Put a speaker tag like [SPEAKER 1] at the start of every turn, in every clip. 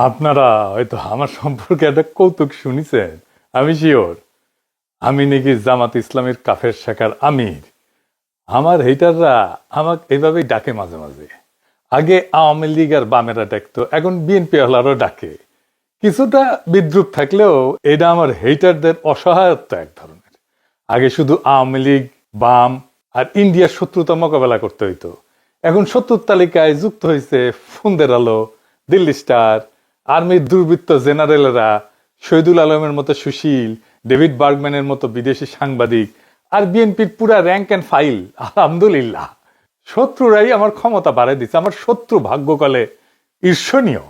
[SPEAKER 1] আপনারা হয়তো আমার সম্পর্কে একটা কৌতুক শুনিছেন। আমি শিওর আমি নাকি জামাত ইসলামের কাফের শাখার আমির। আমার হেটাররা আমাকে এইভাবেই ডাকে মাঝে মাঝে। আগে আওয়ামী লীগ আর বামেরা ডাকতো, এখন বিএনপি ওয়ালারও ডাকে। কিছুটা বিদ্রুপ থাকলেও এটা আমার হেটারদের অসহায়ত্ব এক ধরনের। আগে শুধু আওয়ামী লীগ, বাম আর ইন্ডিয়ার শত্রুতা মোকাবেলা করতে হইতো। এখন শত্রুর তালিকায় যুক্ত হয়েছে ফন্দের আলো, দিল্লি স্টার, আর্মির দুর্বৃত্ত জেনারেলরা, শহীদুল আলমের মতো সুশীল, ডেভিড বার্গম্যানের মতো বিদেশি সাংবাদিক, আর বিএনপির পুরা র্যাঙ্ক অ্যান্ড ফাইল। আলহামদুলিল্লাহ, শত্রুরাই আমার ক্ষমতা বাড়াই দিচ্ছে। আমার শত্রু ভাগ্যকালে ঈর্ষণীয়।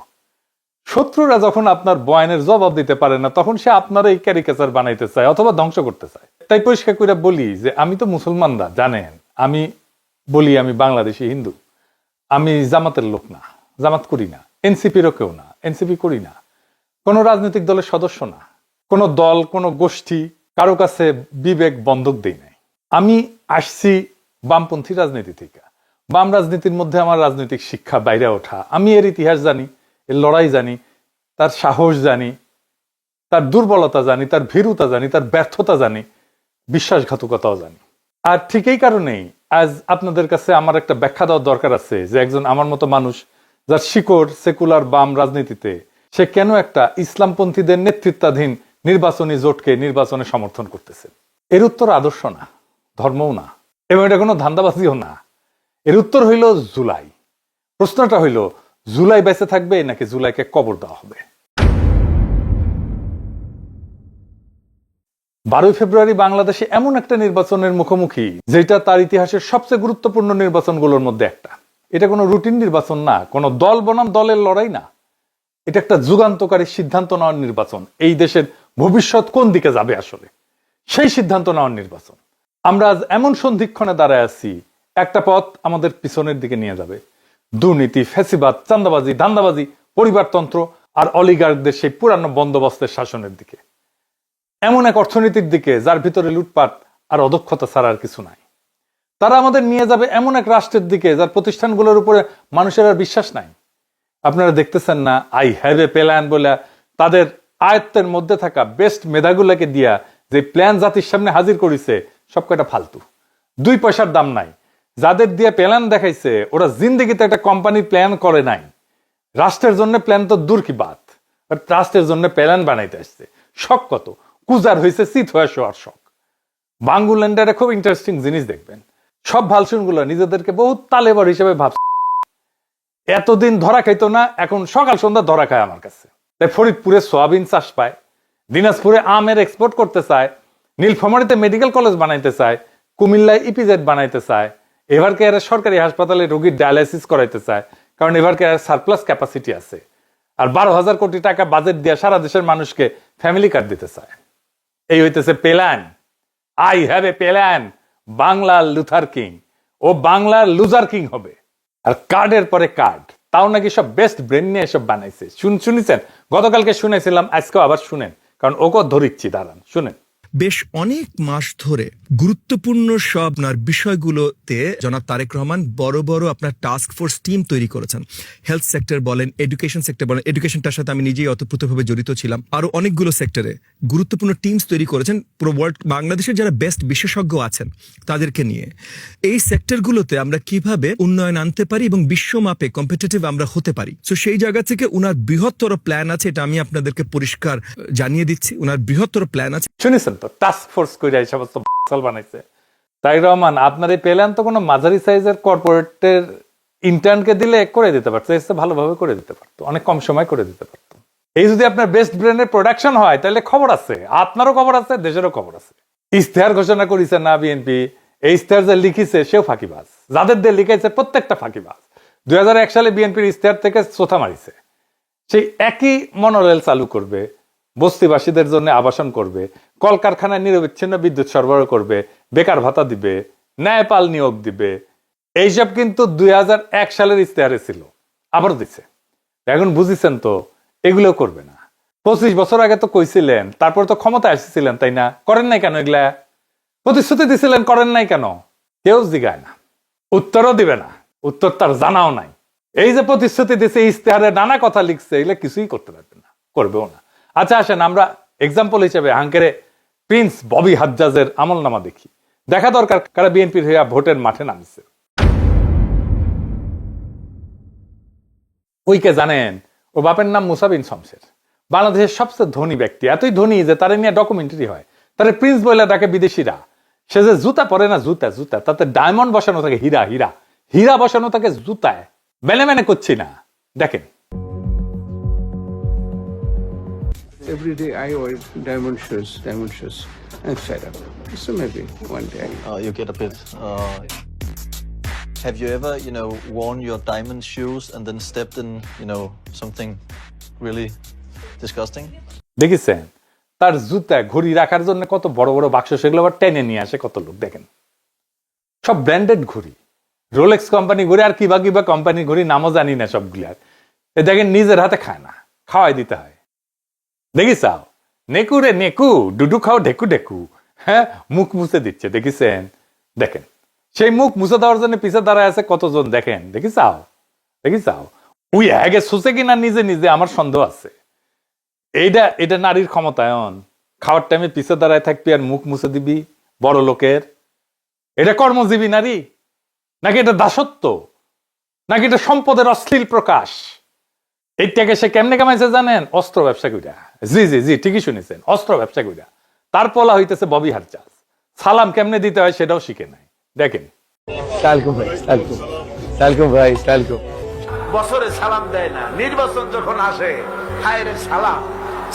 [SPEAKER 1] শত্রুরা যখন আপনার বয়ানের জবাব দিতে পারে না, তখন সে আপনার এই ক্যারিকেচার বানাইতে চায় অথবা ধ্বংস করতে চায়। তাই পরিষ্কার করে বলি যে আমি তো মুসলমানরা জানেন, আমি বলি আমি বাংলাদেশি হিন্দু। আমি জামাতের লোক না, জামাত করি না, এনসিপিরও কেউ না, এনসিপি করি না, কোনো রাজনৈতিক দলের সদস্য না, কোনো দল, কোনো গোষ্ঠী, কারো কাছে বিবেক বন্ধক দেই নাই। আমি আসছি বামপন্থী রাজনীতি থেকে। বাম রাজনীতির মধ্যে আমার রাজনৈতিক শিক্ষা বাইরে ওঠা। আমি এর ইতিহাস জানি, এর লড়াই জানি, তার সাহস জানি, তার দুর্বলতা জানি, তার ভীরুতা জানি, তার ব্যর্থতা জানি, বিশ্বাসঘাতকতাও জানি। আর ঠিক এই কারণেই আজ আপনাদের কাছে আমার একটা ব্যাখ্যা দেওয়ার দরকার আছে যে একজন আমার মতো মানুষ, যার শিকড় সেকুলার বাম রাজনীতিতে, সে কেন একটা ইসলামপন্থীদের নেতৃত্বাধীন নির্বাচনী জোটকে নির্বাচনে সমর্থন করতেছে। এর উত্তর আদর্শ না, ধর্মও না, এবং এটা কোনো ধান্দাবাজিও না। এর উত্তর হইল জুলাই। প্রশ্নটা হইল, জুলাই বেঁচে থাকবে নাকি জুলাইকে কবর দেওয়া হবে? 12 ফেব্রুয়ারি বাংলাদেশে এমন একটা নির্বাচনের মুখোমুখি যেটা তার ইতিহাসের সবচেয়ে গুরুত্বপূর্ণ নির্বাচনগুলোর মধ্যে একটা। এটা কোনো রুটিন নির্বাচন না, কোনো দল বনাম দলের লড়াই না। এটা একটা যুগান্তকারী সিদ্ধান্ত নেওয়ার নির্বাচন। এই দেশের ভবিষ্যৎ কোন দিকে যাবে আসলে, সেই সিদ্ধান্ত নেওয়ার নির্বাচন। আমরা আজ এমন সন্ধিক্ষণে দাঁড়ায় আছি, একটা পথ আমাদের পিছনের দিকে নিয়ে যাবে। দুর্নীতি, ফ্যাসিবাদ, চাঁদাবাজি, ধান্দাবাজি, পরিবারতন্ত্র আর অলিগারদের সেই পুরানো বন্দোবস্তের শাসনের দিকে। এমন এক অর্থনীতির দিকে যার ভিতরে লুটপাট আর অদক্ষতা ছাড়া আর কিছু নাই। তারা আমাদের নিয়ে যাবে এমন এক রাষ্ট্রের দিকে যার প্রতিষ্ঠানগুলোর উপরে মানুষের আর বিশ্বাস নাই। আপনারা দেখতেছেন না, আই হ্যাভ এ প্ল্যান বলে তাদের আয়ত্তের মধ্যে থাকা বেস্ট মেধাগুলোকে দিয়া যে প্ল্যান জাতির সামনে হাজির করেছে, সব কয়টা ফালতু, 2 পয়সার দাম নাই। যাদের দিয়ে প্ল্যান দেখাইছে ওরা জিন্দেগিতে একটা কোম্পানির প্ল্যান করে নাই। রাষ্ট্রের জন্য প্ল্যান তো দূর কি বাত, রাষ্ট্রের জন্য প্ল্যান বানাইতে আসছে। শখ কত কুজার হয়েছে, চিত হয়ে শোয়ার শখ। বাঙ্গুল্যান্ডারে খুব ইন্টারেস্টিং জিনিস দেখবেন, সব ভালসুনগুলো নিজেদেরকে বহুত তালেবার হিসেবে ভাবছে। এতদিন ধরা খাইতো না, এখন সকাল সন্ধ্যা ধরা খায় আমার কাছে। তাই ফরিদপুরে সোয়াবিন চাষ পায়, দিনাজপুরে আমের এক্সপোর্ট করতে চায়, নীলফামারীতে মেডিকেল কলেজ বানাইতে চায়, কুমিল্লায় ইপিজেড বানাইতে চায়, এভার কেয়ারের সরকারি হাসপাতালে রোগীর ডায়ালাইসিস করাইতে চায়, কারণ এভার কেয়ারের সারপ্লাস ক্যাপাসিটি আছে। আর 12,000 কোটি টাকা বাজেট দিয়ে সারা দেশের মানুষকে ফ্যামিলি কার্ড দিতে চায়। এই হইতেছে plan. I have a plan. বাংলার লুথার কিং, ও বাংলার লুজার কিং হবে। আর কার্ডের পরে কার্ড, তাও নাকি সব বেস্ট ব্রেন নিয়ে এসব বানাইছে। শুনেছেন? গতকালকে শুনেছিলাম, আজকেও আবার শুনেন, কারণ ওকে ধরিচ্ছি, দাঁড়ান শুনেন।
[SPEAKER 2] বেশ অনেক মাস ধরে গুরুত্বপূর্ণ সব আপনার বিষয়গুলোতে জনাব তারেক রহমান বড় বড় আপনার টাস্ক ফোর্স টিম তৈরি করেছেন। হেলথ সেক্টর বলেন, এডুকেশন সেক্টর বলেন, এডুকেশনটার সাথে আমি নিজেই অতপ্রতভাবে জড়িত ছিলাম। আরো অনেকগুলো সেক্টরে গুরুত্বপূর্ণ টিমস তৈরি করেছেন পুরো ওয়ার্ল্ড, বাংলাদেশের যারা বেস্ট বিশেষজ্ঞ আছেন তাদেরকে নিয়ে। এই সেক্টরগুলোতে আমরা কিভাবে উন্নয়ন আনতে পারি এবং বিশ্বমাপে কম্পিটিটিভ আমরা হতে পারি, তো সেই জায়গা থেকে উনার বৃহত্তর প্ল্যান আছে। এটা আমি আপনাদেরকে পরিষ্কার জানিয়ে দিচ্ছি, উনার বৃহত্তর প্ল্যান আছে।
[SPEAKER 1] শুনেছেন তো, টাস্ক ফোর্স করে এই সমস্ত বানাইছে। তাই রহমান, আপনার এই প্ল্যান তো কোনো মাঝারি সাইজের কর্পোরেটের ইন্টার্নকে দিলে করে দিতে পারতো, এসে ভালোভাবে করে দিতে পারতো, অনেক কম সময় করে দিতে পারতো। এই যদি আপনার বেস্ট ব্রেনের প্রোডাকশন হয়, তাহলে খবর আছে, আপনারও খবর আছে, দেশেরও খবর আছে। ইশতেহার ঘোষণা করেছে না বিএনপি, এই ইশতেহার যে লিখিছে সেও ফাঁকিবাজ, যাদের দিয়ে লিখাইছে প্রত্যেকটা ফাঁকিবাজ। 2001 সালে বিএনপির ইশতেহার থেকে চোথা মারিছে। সেই একই মনোরেল চালু করবে, বস্তিবাসীদের জন্য আবাসন করবে, কলকারখানায় নিরবিচ্ছিন্ন বিদ্যুৎ সরবরাহ করবে, বেকার ভাতা দিবে, ন্যায়পাল নিয়োগ দিবে। এইসব কিন্তু 2001 সালের ইশতেহারে ছিল, আবার দিচ্ছে। এখন বুঝিছেন তো, এগুলো করবে না। 25 বছর আগে তো কইছিলেন, তারপর তো ক্ষমতা আসছিলেন, তাই না? করেন নাই কেন এগুলা? প্রতিশ্রুতি দিছিলেন, করেন নাই কেন? কেউ জিগায় না, উত্তরও দিবে না, উত্তর তার জানাও নাই। এই যে প্রতিশ্রুতি দিচ্ছে, ইশতেহারে নানা কথা লিখছে, এগুলো কিছুই করতে পারবে না, করবেও না। আচ্ছা আসেন আমরা এক্সাম্পল হিসেবে হাঙ্কেরে প্রিন্স ববি হাজ্জাজের আমলনামা দেখি। দেখা দরকার কারা বিএনপির হইয়া ভোটের মাঠে নামছে। ওইকে জানেন, ওর বাপের নাম মুসা বিন শমসের, বাংলাদেশের সবচেয়ে ধনী ব্যক্তি, এতই ধনী যে তারা নিয়ে ডকুমেন্টারি হয়। তারা প্রিন্স বলে ডাকে বিদেশিরা। সে যে জুতা পরে না, জুতা জুতা, তাতে ডায়মন্ড বসানো থাকে, হীরা হীরা হীরা বসানো থাকে জুতায়। মেনে মেনে করছি না, দেখেন।
[SPEAKER 3] Every day I wear diamond shoes, and fed up. So maybe one day.
[SPEAKER 4] You get a bit. Have you ever, worn your diamond shoes and then stepped in, something really disgusting?
[SPEAKER 1] দেখেছেন তার জুতা ঘড়ি রাখার জন্য কত বড় বড় বাক্স, সেগুলো আবার টেনে নিয়ে আসে কত লোক। দেখেন সব ব্র্যান্ডেড ঘড়ি, রোলেক্স কোম্পানি ঘড়ি আর কিবা কিবা কোম্পানি ঘড়ি, নামও জানি না সবগুলার। দেখেন নিজের হাতে খায় না, খাওয়াই দিতে হয়। দেখিসাও নেকু রে নেকু, ডুডু খাও ঢেকু ঢেকু, হ্যাঁ মুখ মুছে দিচ্ছে। দেখিছেন, দেখেন সেই মুখ মুছে দেওয়ার জন্য পিছে দাঁড়ায় আছে কতজন, দেখেন দেখিসাও দেখিসাও। উই আগে সুসে কিনা নিজে নিজে, আমার সন্দেহ আছে। এটা নারীর ক্ষমতায়ন। খাওয়ার টাইমে পিছে দাঁড়ায় থাকবি আর মুখ মুছে দিবি বড় লোকের। এটা কর্মজীবী নারী নাকি এটা দাসত্ব, নাকি এটা সম্পদের অশ্লীল প্রকাশ? এইটাকে সে কেমনে কামাইছে জানেন? অস্ত্র ব্যবসা কইরা। জি জি জি ঠিকই শুনেছেন, অস্ত্র ব্যবসা কইরা। তার পলা হইতেছে ববি হাজ্জাজ। সালাম কেমনে দিতে হয় সেটাও শিখে নাই। দেখেন
[SPEAKER 5] বছরে সালাম দেয় না, নির্বাচন যখন আসে হায় রে সালাম,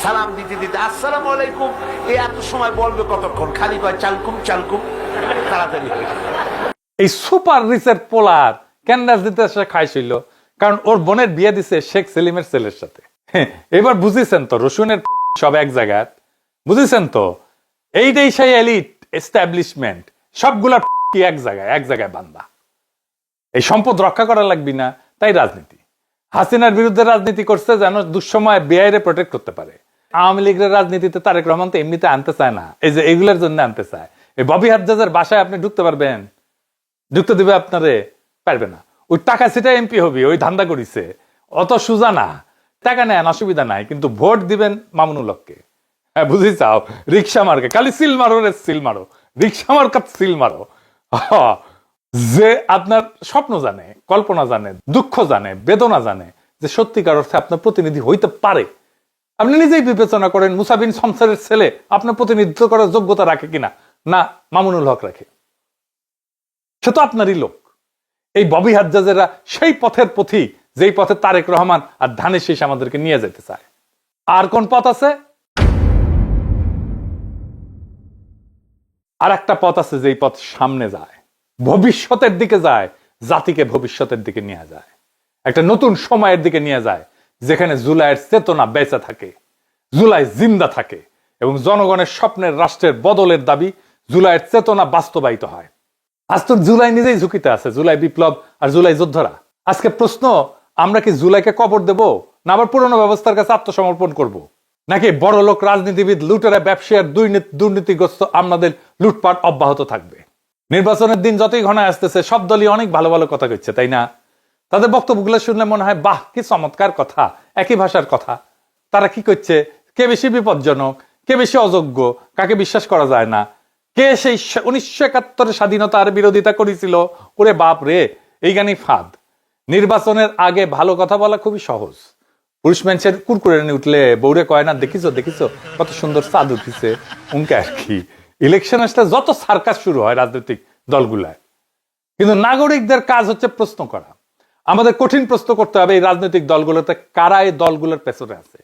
[SPEAKER 5] সালাম দিতে দিতে আসসালামু আলাইকুম, এই এত সময় বলবে কতক্ষণ, খালি কয় চালকুম চালকুম, তাড়াতাড়ি হয়ে যায়।
[SPEAKER 1] এই সুপার রিচের পোলার ক্যান্ডাস দিতে সে খাইছিল, কারণ ওর বোনের বিয়ে দিছে শেখ সেলিমের ছেলের সাথে। এবার বুঝেছেন তো রসুনের সব এক জায়গায়, বুঝেছেন তো এইটাই সেই এলিট এস্টাবলিশমেন্ট, সবগুলা কি এক জায়গায় বান্দা। এই সম্পদ রক্ষা করা লাগবে না, তাই রাজনীতি। হাসিনার বিরুদ্ধে রাজনীতি করছে যেন দুঃসময় বেআইরে প্রোটেক্ট করতে পারে। আওয়ামী লীগের রাজনীতিতে তারেক রহমান তো এমনিতে আনতে চায় না, এই যে এগুলোর জন্য আনতে চায়। এই ববি হাজ্জাজের বাসায় আপনি ঢুকতে পারবেন? ঢুকতে দিবে আপনারে? পারবে না। ওই টাকা সেটা এমপি হবি, ওই ধান্দা করিছে, অত সুজা না। টাকা নেন অসুবিধা নাই, কিন্তু ভোট দিবেন মামুনুল হককে। হ্যাঁ বুঝি চাও, রিক্সা মার্কে খালি সিল মারো রে সিল মারো, রিক্সা মার্কাত সিল মারো। যে আপনার স্বপ্ন জানে, কল্পনা জানে, দুঃখ জানে, বেদনা জানে, যে সত্যিকার অর্থে আপনার প্রতিনিধি হইতে পারে। আপনি নিজেই বিবেচনা করেন মুসা বিন শমসেরের ছেলে আপনার প্রতিনিধিত্ব করার যোগ্যতা রাখে কিনা। না, মামুনুল হক রাখে, সে তো আপনারই লোক। এই ববি হাজ্জাজেরা সেই পথের পথিক, যেই পথে তারেক রহমান আর ধানের শীষ আমাদেরকে নিয়ে যেতে চায়। আর কোন পথ আছে? আর একটা পথ আছে, যেই পথ সামনে যায়, ভবিষ্যতের দিকে যায়, জাতিকে ভবিষ্যতের দিকে নিয়ে যায়, একটা নতুন সময়ের দিকে নিয়ে যায়, যেখানে জুলাইয়ের চেতনা বেঁচে থাকে, জুলাই জিন্দা থাকে এবং জনগণের স্বপ্নের রাষ্ট্রের বদলের দাবি জুলাইয়ের চেতনা বাস্তবায়িত হয়। আজ তো জুলাই নিজেই ঝুঁকিতে আছে, জুলাই বিপ্লব আর জুলাই যোদ্ধারা। আজকে প্রশ্ন, আমরা কি জুলাইকে কবর দেব, না আবার পুরনো ব্যবস্থার কাছে আত্মসমর্পণ করব? নাকি বড় লোক রাজনীতিবিদ, লুটেরা, ব্যবসায়ীর দুর্নীতিগ্রস্ত আমাদের লুটপাট অব্যাহত থাকবে? নির্বাচনের দিন যতই ঘনায় আসতেছে সব দলই অনেক ভালো ভালো কথা কইছে, তাই না? তাদের বক্তব্যগুলো শুনলে মনে হয় বাহ কি চমৎকার কথা, একই ভাষার কথা। তারা কি করছে, কে বেশি বিপজ্জনক, কে বেশি অযোগ্য, কাকে বিশ্বাস করা যায় না, কে সেই 1971 স্বাধীনতার বিরোধিতা করেছিল, ওরে বাপ রে, এই গানই ফাঁদ। নির্বাচনের আগে ভালো কথা বলা খুবই সহজ। পুরুষ মানুষের কুরকুরে উঠলে বউরে কয় না, দেখিছো দেখিছো কত সুন্দর চাঁদ উঠিছে, উনকে আর কি। ইলেকশন আসলে যত সার্কাস শুরু হয় রাজনৈতিক দলগুলায়, কিন্তু নাগরিকদের কাজ হচ্ছে প্রশ্ন করা। আমাদের কঠিন প্রশ্ন করতে হবে এই রাজনৈতিক দলগুলোতে কারা এই দলগুলোর পেছনে আছে,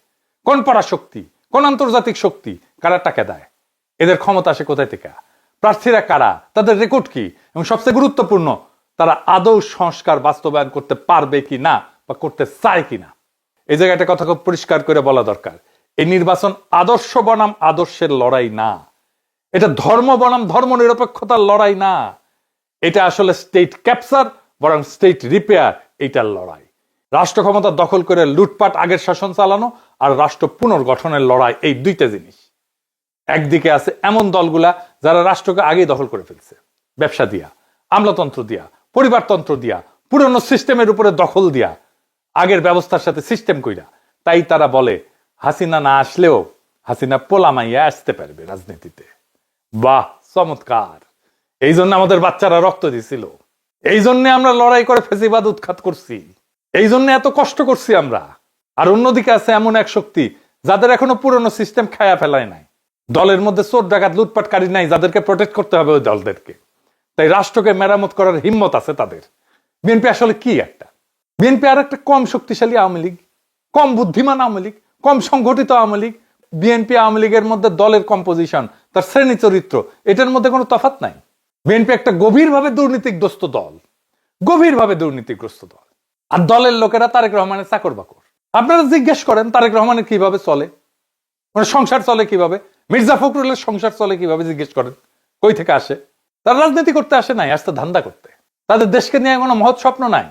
[SPEAKER 1] কোন পরাশক্তি, কোন আন্তর্জাতিক শক্তি, কারা টাকা দেয়, এদের ক্ষমতা আসে কোথায় থেকে, প্রার্থীরা কারা, তাদের রেকর্ড কি, এবং সবচেয়ে গুরুত্বপূর্ণ তারা আদৌ সংস্কার বাস্তবায়ন করতে পারবে কি না বা করতে চায় কিনা। এই জায়গায় একটা কথা খুব পরিষ্কার করে বলা দরকার, এই নির্বাচন আদর্শ বনাম আদর্শের লড়াই না, এটা ধর্ম বনাম ধর্ম নিরপেক্ষতার লড়াই না, এটা আসলে স্টেট ক্যাপচার বরং স্টেট রিপেয়ার, এইটার লড়াই। রাষ্ট্র ক্ষমতা দখল করে লুটপাট আগের শাসন চালানো আর রাষ্ট্র পুনর্গঠনের লড়াই, এই দুইটা জিনিস। একদিকে আছে এমন দলগুলা যারা রাষ্ট্রকে আগেই দখল করে ফেলছে, ব্যবসা দিয়া, আমলাতন্ত্র দিয়া, পরিবারতন্ত্র দিয়া, পুরনো সিস্টেমের উপরে দখল দিয়া আগের ব্যবস্থার সাথে সিস্টেম কইরা। তাই তারা বলে হাসিনা না আসলেও হাসিনা পোলামাইয়া আসতে পারবে রাজনীতিতে। বাহ, চমৎকার। এই জন্য আমাদের বাচ্চারা রক্ত দিছিল, এই জন্য আমরা লড়াই করে ফেসিবাদ উৎখাত করছি, এই জন্য এত কষ্ট করছি আমরা। আর অন্যদিকে আছে এমন এক শক্তি যাদের এখনো পুরনো সিস্টেম খায়া ফেলায় নাই, দলের মধ্যে চোর ডাকাত লুটপাটকারী নাই যাদেরকে প্রোটেক্ট করতে হবে ওই দলদেরকে। তাই রাষ্ট্রকে মেরামত করার হিম্মত আছে তাদের। বিএনপি আসলে কি একটা? বিএনপি আর একটা কম শক্তিশালী আওয়ামী লীগ, কম বুদ্ধিমান আওয়ামী লীগ, কম সংগঠিত আওয়ামী লীগ। বিএনপি আওয়ামী লীগের মধ্যে দলের কম্পোজিশন, তার শ্রেণী চরিত্র, এটার মধ্যে কোনো তফাৎ নাই। বিএনপি একটা গভীরভাবে দুর্নীতিগ্রস্ত দল, গভীরভাবে দুর্নীতিগ্রস্ত দল। আর দলের লোকেরা তারেক রহমানের চাকর বাকর। আপনারা জিজ্ঞেস করেন তারেক রহমানের কিভাবে চলে, মানে সংসার চলে কিভাবে, মির্জা ফখরুলের সংসার চলে কিভাবে, জিজ্ঞেস করেন কই থেকে আসে। তারা রাজনীতি করতে আসে নাই, আসতে ধান্দা করতে। তাদের দেশকে নিয়ে কোনো মহৎ স্বপ্ন নাই।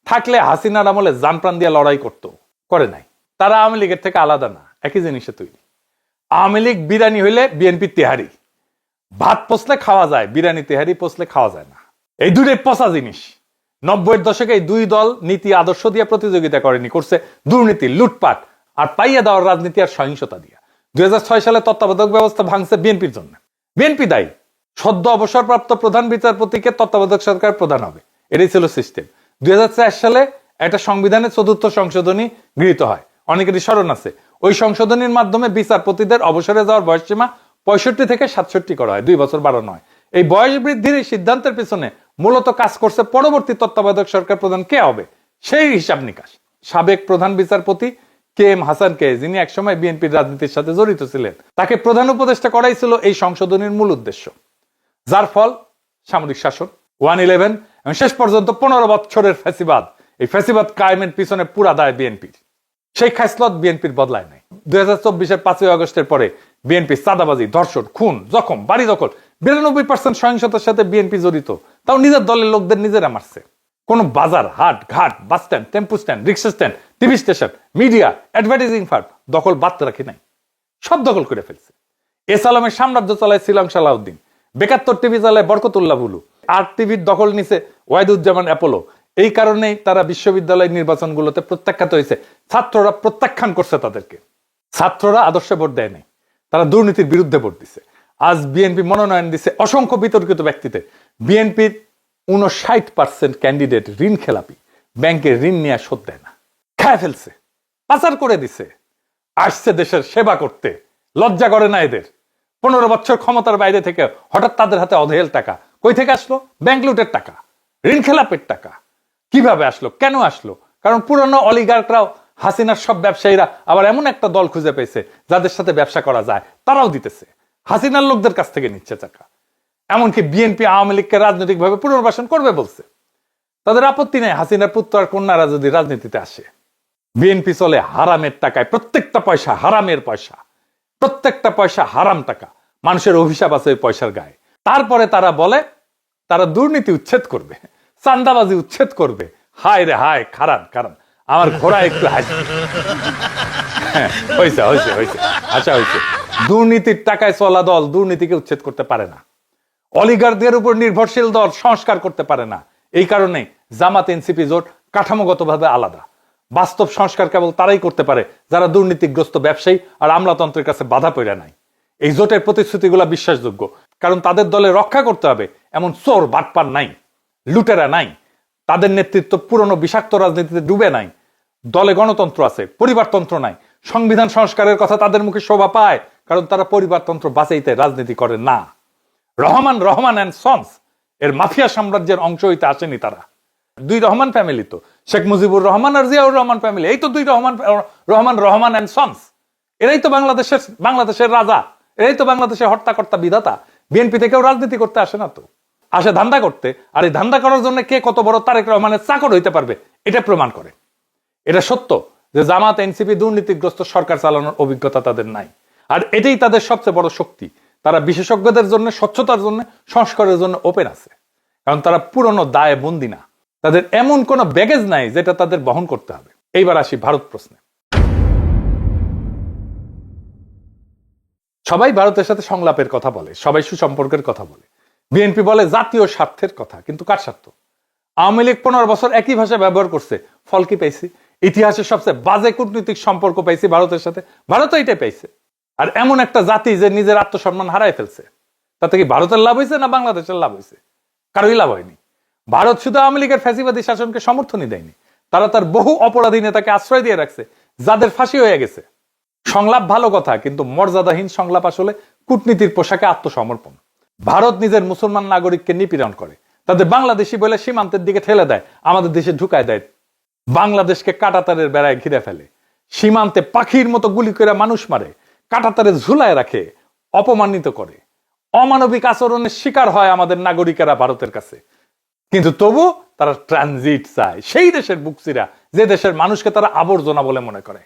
[SPEAKER 1] থাকলে হাসিনার আমলে জান প্রাণ দিয়ে লড়াই করতো, করে নাই। তারা আওয়ামী লীগের থেকে আলাদা না, একই জিনিসে তৈরি। আওয়ামী লীগ বিরিয়ানি হইলে বিএনপি তেহারি। ভাত পচলে খাওয়া যায়, বিরিয়ানি তেহারি পচলে খাওয়া যায় না। এই দুটোই পচা জিনিস। 90-এর দশকে এই দুই দল নীতি আদর্শ দিয়ে প্রতিযোগিতা করেনি, করছে দুর্নীতি, লুটপাট আর পাইয়া দেওয়ার রাজনীতি আর সহিংসতা দিয়া। 2006 সালে তত্ত্বাবধায়ক ব্যবস্থা ভাঙছে বিএনপির জন্য। বিএনপি দায়ী। সদ্য অবসরপ্রাপ্ত প্রধান বিচারপতিকে তত্ত্বাবধায়ক সরকার প্রধান হবে, এটাই ছিল সিস্টেম। 2004 সালে একটা সংবিধানের 4র্থ সংশোধনী গৃহীত হয়, অনেকেরই স্মরণ আছে। ওই সংশোধনীর মাধ্যমে বিচারপতিদের অবসরে যাওয়ার বয়সসীমা 65 থেকে 67 করা হয়, 2 বছর বাড়ানো হয়। এই বয়স বৃদ্ধির এই সিদ্ধান্তের পেছনে মূলত কাজ করছে পরবর্তী তত্ত্বাবধায়ক সরকার প্রধান কে হবে সেই হিসাব নিকাশ। সাবেক প্রধান বিচারপতি কে এম হাসানকে, যিনি একসময় বিএনপির রাজনীতির সাথে জড়িত ছিলেন, তাকে প্রধান উপদেষ্টা করাই ছিল এই সংশোধনীর মূল উদ্দেশ্য। যার ফল সামরিক শাসন, 1/11 এবং শেষ পর্যন্ত 15 বছরের ফ্যাসিবাদ। এই ফ্যাসিবাদ কায়েমের পিছনে পুরা দায় বিএনপির। সেই খাসলত বিএনপির বদলায় নাই। 2024-এর 5ই আগস্টের পরে বিএনপি চাঁদাবাজি, ধর্ষণ, খুন, জখম, বাড়ি দখল, 92% সহিংসতার সাথে বিএনপি জড়িত। তাও নিজের দলের লোকদের নিজেরা মারছে। কোন বাজার, হাট, ঘাট, bus stand, tempo stand, rickshaw stand, TV station, media, advertising firm দখল বাদ রাখি নাই, সব দখল করে ফেলছে। এস আলমের সাম্রাজ্য চালায় শ্রীলং সালাউদ্দিন, বেকাত্তর টিভি চালায় বরকতুল্লাহ বুলু, আর টিভির দখল নিছে ওয়াহিদুজ্জামান অ্যাপোলো। এই কারণেই তারা বিশ্ববিদ্যালয় নির্বাচনগুলোতে প্রত্যাখ্যাত হয়েছে। ছাত্ররা প্রত্যাখ্যান করছে তাদেরকে। ছাত্ররা আদর্শে ভোট দেয় নাই, তারা দুর্নীতির বিরুদ্ধে ভোট দিছে। আজ বিএনপি মনোনয়ন দিছে অসংখ্য বিতর্কিত ব্যক্তিতে। বিএনপির 59% ক্যান্ডিডেট ঋণ খেলাপি, ব্যাংকের ঋণ নিয়ে শোধ দেয় না, খায় ফেলছে, পাচার করে দিছে। আসছে দেশের সেবা করতে, লজ্জা করে না এদের। 15 বছর ক্ষমতার বাইরে থেকে হঠাৎ তাদের হাতে অধেল টাকা কই থেকে আসলো? ব্যাংক লুটের টাকা, ঋণ খেলাপের টাকা। কিভাবে আসলো, কেন আসলো? কারণ পুরনো অলিগার্করাও, হাসিনার সব ব্যবসায়ীরা আবার এমন একটা দল খুঁজে পেয়েছে যাদের সাথে ব্যবসা করা যায়, তারাও দিতেছে, হাসিনার লোকদের কাছ থেকে নিচ্ছে টাকা। এমনকি বিএনপি আওয়ামী লীগকে রাজনৈতিকভাবে পুনর্বাসন করবে বলছে। তাদের আপত্তি নেই হাসিনার পুত্র আর কন্যারা যদি রাজনীতিতে আসে। বিএনপি চলে হারামের টাকায়, প্রত্যেকটা পয়সা হারামের পয়সা, প্রত্যেকটা পয়সা হারাম টাকা। মানুষের অভিশাপ আছে ওই পয়সার গায়ে। তারপরে তারা বলে তারা দুর্নীতি উচ্ছেদ করবে, চান্দাবাজি উচ্ছেদ করবে। হায় রে হায়, খারাপ কারণ আমার ঘোড়া একটু হাসি। হয়েছে হয়েছে হয়েছে, আচ্ছা হয়েছে। দুর্নীতির টাকায় চলা দল দুর্নীতিকে উচ্ছেদ করতে পারে না। অলিগারদের উপর নির্ভরশীল দল সংস্কার করতে পারে না। এই কারণে জামাত এনসিপি জোট কাঠামোগতভাবে আলাদা। বাস্তব সংস্কার কেবল তারাই করতে পারে যারা দুর্নীতিগ্রস্ত ব্যবসায়ী আর আমলাতন্ত্রের কাছে বাধা পড়ে নাই। এই জোটের প্রতিশ্রুতিগুলো বিশ্বাসযোগ্য, কারণ তাদের দলে রক্ষা করতে হবে এমন চোর বাটপার নাই, লুটেরা নাই। তাদের নেতৃত্ব পুরনো বিষাক্ত রাজনীতিতে ডুবে নাই। দলে গণতন্ত্র আছে, পরিবারতন্ত্র নাই। সংবিধান সংস্কারের কথা তাদের মুখে শোভা পায়, কারণ তারা পরিবারতন্ত্র বাঁচাইতে রাজনীতি করে না। রহমান অ্যান্ড সন্স এর মাফিয়া সাম্রাজ্যের অংশ হইতে আসেনি তারা। 2 রহমান ফ্যামিলি তো, শেখ মুজিবুর রহমান আর জিয়াউর রহমান ফ্যামিলি, এই তো 2 রহমান অ্যান্ড সন্স। এরাই তো বাংলাদেশের রাজা, এরাই তো বাংলাদেশের হর্তাকর্তা বিধাতা। বিএনপি থেকেও রাজনীতি করতে আসে না তো, আসে ধান্দা করতে। আর এই ধান্দা করার জন্য কে কত বড় তারেক রহমানের চাকর হইতে পারবে এটা প্রমাণ করে। এটা সত্য যে জামাত এনসিপি দুর্নীতিগ্রস্ত সরকার চালানোর অভিজ্ঞতা তাদের নাই। আর এটাই তাদের সবচেয়ে বড় শক্তি। তারা বিশেষজ্ঞদের জন্য, স্বচ্ছতার জন্য, সংস্কারের জন্য ওপেন আছে, কারণ তারা পুরনো দায়ে বন্দী না। তাদের এমন কোনো ব্যাগেজ নাই যেটা তাদের বহন করতে হবে। এইবার আসি ভারত প্রশ্নে। সবাই ভারতের সাথে সংলাপের কথা বলে, সবাই সুসম্পর্কের কথা বলে। বিএনপি বলে জাতীয় স্বার্থের কথা, কিন্তু কার স্বার্থ? আওয়ামী লীগ 15 বছর একই ভাষা ব্যবহার করছে, ফল কি পেয়েছি? ইতিহাসের সবচেয়ে বাজে কূটনৈতিক সম্পর্ক পাইছি ভারতের সাথে, ভারতও এটাই পাইছে। আর এমন একটা জাতি যে নিজের আত্মসম্মান হারায় ফেলছে, তাতে কি ভারতের লাভ হয়েছে না বাংলাদেশের লাভ হয়েছে? কারোই লাভ হয়নি। ভারত শুধু আওয়ামী লীগের ফ্যাসিবাদী শাসনকে সমর্থনই দেয়নি, তারা তার বহু অপরাধী নেতাকে আশ্রয় দিয়ে রাখছে, যাদের ফাঁসি হয়ে গেছে। সংলাপ ভালো কথা, কিন্তু মর্যাদাহীন সংলাপ আসলে কূটনীতির পোশাকে আত্মসমর্পণ। ভারত নিজের মুসলমান নাগরিককে নিপীড়ন করে, তাদের বাংলাদেশি বলে সীমান্তের দিকে ঠেলে দেয়, আমাদের দেশে ঢুকায় দেয়, বাংলাদেশকে কাঁটাতারের বেড়ায় ঘিরে ফেলে, সীমান্তে পাখির মতো গুলি করে মানুষ মারে, কাঁটাতারে ঝুলায় রাখে, অপমানিত করে, অমানবিক আচরণের শিকার হয় আমাদের নাগরিকেরা ভারতের কাছে। কিন্তু তবু তারা ট্রানজিট চায় সেই দেশের বুকসিরা যে দেশের মানুষকে তারা আবর্জনা বলে মনে করে।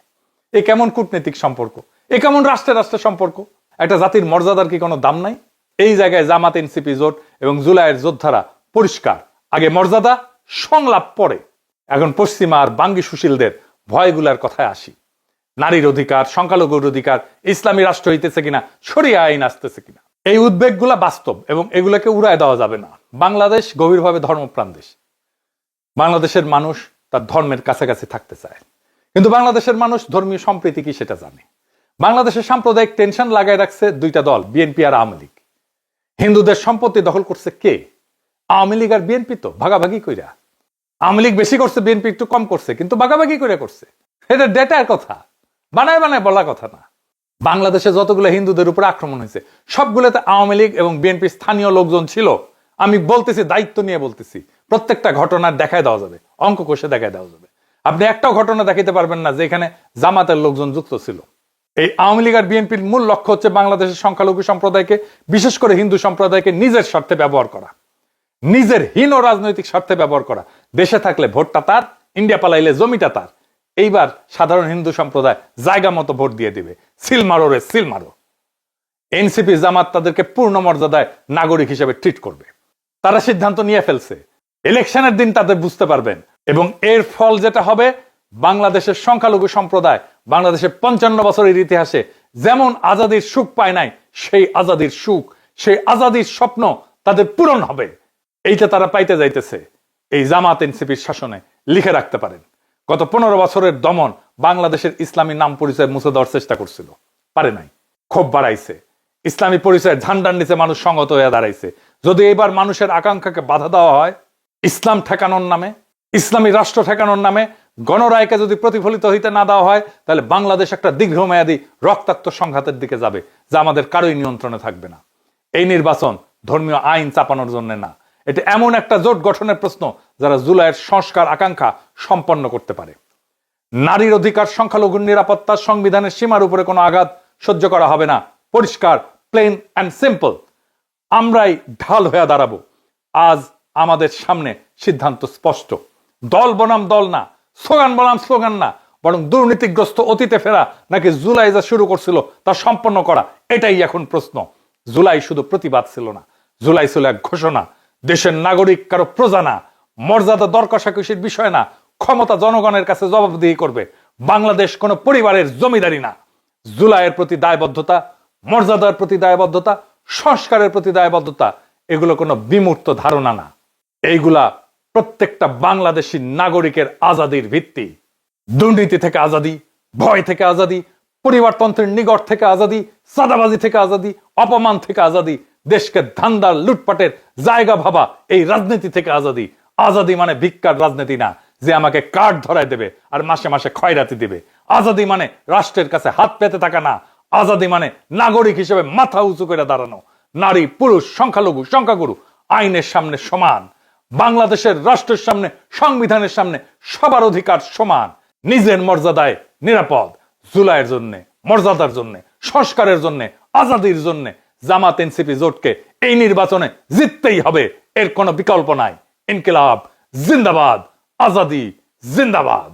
[SPEAKER 1] এ কেমন কূটনৈতিক সম্পর্ক? এ কেমন রাষ্ট্রে রাষ্ট্রের সম্পর্ক? একটা জাতির মর্যাদার কি কোনো দাম নাই? এই জায়গায় জামাত, এনসিপি জোট এবং জুলাইয়ের যোদ্ধারা পরিষ্কার, আগে মর্যাদা, সংলাপ পরে। এখন পশ্চিমা আর বাঙ্গি সুশীলদের ভয়গুলার কথায় আসি। নারীর অধিকার, সংখ্যালঘুর অধিকার, ইসলামী রাষ্ট্র হইতেছে কিনা, শরিয়া আইন আসতেছে কিনা, এই উদ্বেগগুলা বাস্তব এবং এগুলোকে উড়ায় দেওয়া যাবে না। বাংলাদেশ গভীরভাবে ধর্মপ্রাণ দেশ। বাংলাদেশের মানুষ তার ধর্মের কাছাকাছি থাকতে চায়, কিন্তু বাংলাদেশের মানুষ ধর্মীয় সম্প্রীতি কি সেটা জানে। বাংলাদেশের সাম্প্রদায়িক টেনশন লাগায় রাখছে দুইটা দল, বিএনপি আর আওয়ামী লীগ। হিন্দুদের সম্পত্তি দখল করছে কে? আওয়ামী লীগ আর বিএনপি তো ভাগাভাগি কইরা। আওয়ামী লীগ বেশি করছে, বিএনপি একটু কম করছে, কিন্তু ভাগাভাগি করে করছে। এটা ডেটার কথা, বানায় বানায় বলা কথা না। বাংলাদেশে যতগুলো হিন্দুদের উপর আক্রমণ হয়েছে সবগুলোতে আওয়ামী লীগ এবং বিএনপির স্থানীয় লোকজন ছিল। আমি বলতেছি, দায়িত্ব নিয়ে বলতেছি, প্রত্যেকটা ঘটনার দেখায় দেওয়া যাবে, অঙ্ক কষে দেখায় দেওয়া যাবে। আপনি একটাও ঘটনা দেখাইতে পারবেন না যে এখানে জামাতের লোকজন যুক্ত ছিল। এই আওয়ামী লীগ আর বিএনপির মূল লক্ষ্য হচ্ছে বাংলাদেশের সংখ্যালঘু সম্প্রদায়কে, বিশেষ করে হিন্দু সম্প্রদায়কে নিজের স্বার্থে ব্যবহার করা, নিজের হীন রাজনৈতিক স্বার্থে ব্যবহার করা। দেশে থাকলে ভোটটা তার, ইন্ডিয়া পালাইলে জমিটা তার। এইবার সাধারণ হিন্দু সম্প্রদায় জায়গা মতো ভোট দিয়ে দিবে, সিল মারো রে সিল মারো। এনসিপি জামাত তাদেরকে পূর্ণ মর্যাদায় নাগরিক হিসেবে ট্রিট করবে। তারা সিদ্ধান্ত নিয়ে ফেলছে, ইলেকশনের দিন তাদের বুঝতে পারবেন। এবং এর ফল যেটা হবে, বাংলাদেশের সংখ্যালঘু সম্প্রদায় বাংলাদেশের 55 বছরের ইতিহাসে যেমন আজাদির সুখ পায় নাই, সেই আজাদির সুখ, সেই আজাদির স্বপ্ন তাদের পূরণ হবে। এইটা তারা পাইতে যাইতেছে এই জামাত এনসিপির শাসনে। লিখে রাখতে পারেন, গত 15 বছরের দমন বাংলাদেশের ইসলামী নাম পরিচয় মুছে দেওয়ার চেষ্টা করছিল, পারে নাই। ক্ষোভ বাড়াইছে, ইসলামী পরিচয়ের ঝান্ডার নিচে মানুষ সংগত হয়ে দাঁড়াইছে। যদি এবার মানুষের আকাঙ্ক্ষাকে বাধা দেওয়া হয়, ইসলাম ঠেকানোর নামে, ইসলামী রাষ্ট্র ঠেকানোর নামে গণরায়কে যদি প্রতিফলিত হইতে না দেওয়া হয়, তাহলে বাংলাদেশ একটা দীর্ঘমেয়াদী রক্তাক্ত সংঘাতের দিকে যাবে, যা আমাদের কারোই নিয়ন্ত্রণে থাকবে না। এই নির্বাচন ধর্মীয় আইন চাপানোর জন্য না, এটা এমন একটা জোট গঠনের প্রশ্ন যারা জুলাইয়ের সংস্কার আকাঙ্ক্ষা সম্পন্ন করতে পারে। নারীর অধিকার, সংখ্যালঘুর নিরাপত্তা, সংবিধানের সীমার উপরে কোনো আঘাত সহ্য করা হবে না। পরিষ্কার, প্লেন অ্যান্ড সিম্পল। আমরাই ঢাল হয়ে দাঁড়াবো। আজ আমাদের সামনে সিদ্ধান্ত স্পষ্ট। দল বনাম দল না, স্লোগান বনাম স্লোগান না, বরং দুর্নীতিগ্রস্ত অতীতে ফেরা নাকি জুলাই যা শুরু করছিল তা সম্পন্ন করা, এটাই এখন প্রশ্ন। জুলাই শুধু প্রতিবাদ ছিল না, জুলাই ছিল এক ঘোষণা। দেশের নাগরিক কারো প্রজা না, মর্যাদা দর কষাকষির বিষয় না, ক্ষমতা জনগণের কাছে জবাবদিহি করবে। বাংলাদেশ কোনো পরিবারের জমিদারি না। জুলাইয়ের প্রতি দায়বদ্ধতা, মর্যাদার প্রতি দায়বদ্ধতা, সংস্কারের প্রতি দায়বদ্ধতা, এগুলো কোনো বিমূর্ত ধারণা না। এইগুলা প্রত্যেকটা বাংলাদেশী নাগরিকের আজাদির ভিত্তি। দুর্নীতি থেকে আজাদি, ভয় থেকে আজাদি, পরিবারতন্ত্রের নিগড় থেকে আজাদি, চাঁদাবাজি থেকে আজাদি, অপমান থেকে আজাদি, দেশকে ধান্দার লুটপাটের জায়গা ভাবা এই রাজনীতি থেকে আজাদি। আজাদি মানে ভিক্ষার রাজনীতি না, যে আমাকে কার্ড ধরায় দেবে আর মাসে মাসে খয়রাতি দিবে। আজাদি মানে রাষ্ট্রের কাছে হাত পেতে থাকা না। আজাদি মানে নাগরিক হিসেবে মাথা উঁচু করে দাঁড়ানো। নারী, পুরুষ, সংখ্যালঘু, সংখ্যাগুরু আইনের সামনে সমান। বাংলাদেশের রাষ্ট্রের সামনে, সংবিধানের সামনে সবার অধিকার সমান। নিজের মর্যাদায় নিরাপদ। জুলাইয়ের জন্য, মর্যাদার জন্য, সংস্কারের জন্য, আজাদির জন্য জামাত এনসিপি জোটকে এই নির্বাচনে জিততেই হবে, এর কোনো বিকল্প নাই। ইনকিলাব জিন্দাবাদ, আজাদি জিন্দাবাদ।